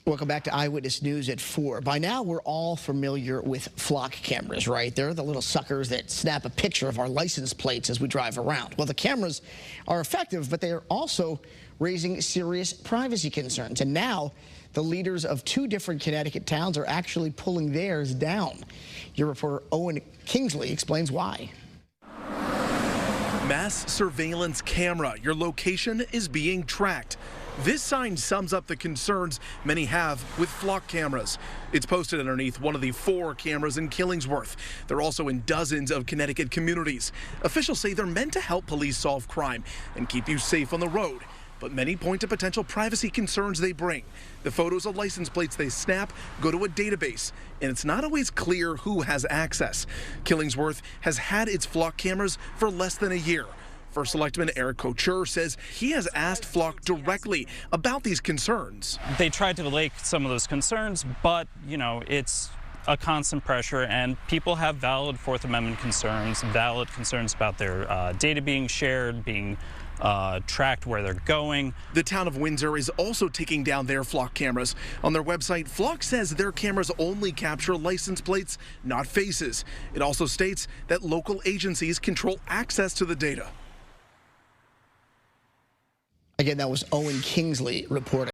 Welcome back to Eyewitness News at 4. By now, we're all familiar with flock cameras, right? They're the little suckers that snap a picture of our license plates as we drive around. Well, the cameras are effective, but they are also raising serious privacy concerns. And now, the leaders of 2 different Connecticut towns are actually pulling theirs down. Your reporter Owen Kingsley explains why. Mass surveillance camera. Your location is being tracked. This sign sums up the concerns many have with flock cameras. It's posted underneath one of the 4 cameras in Killingworth. They're also in dozens of Connecticut communities. Officials say they're meant to help police solve crime and keep you safe on the road. But many point to potential privacy concerns they bring. The photos of license plates they snap go to a database, and it's not always clear who has access. Killingworth has had its flock cameras for less than a year. First Selectman Eric Couture says he has asked Flock directly about these concerns. They tried to relate some of those concerns, but, it's a constant pressure, and people have valid Fourth Amendment concerns, valid concerns about their data being shared, being tracked where they're going. The town of Windsor is also taking down their flock cameras. On their website, Flock says their cameras only capture license plates, not faces. It also states that local agencies control access to the data. Again, that was Owen Kingsley reporting.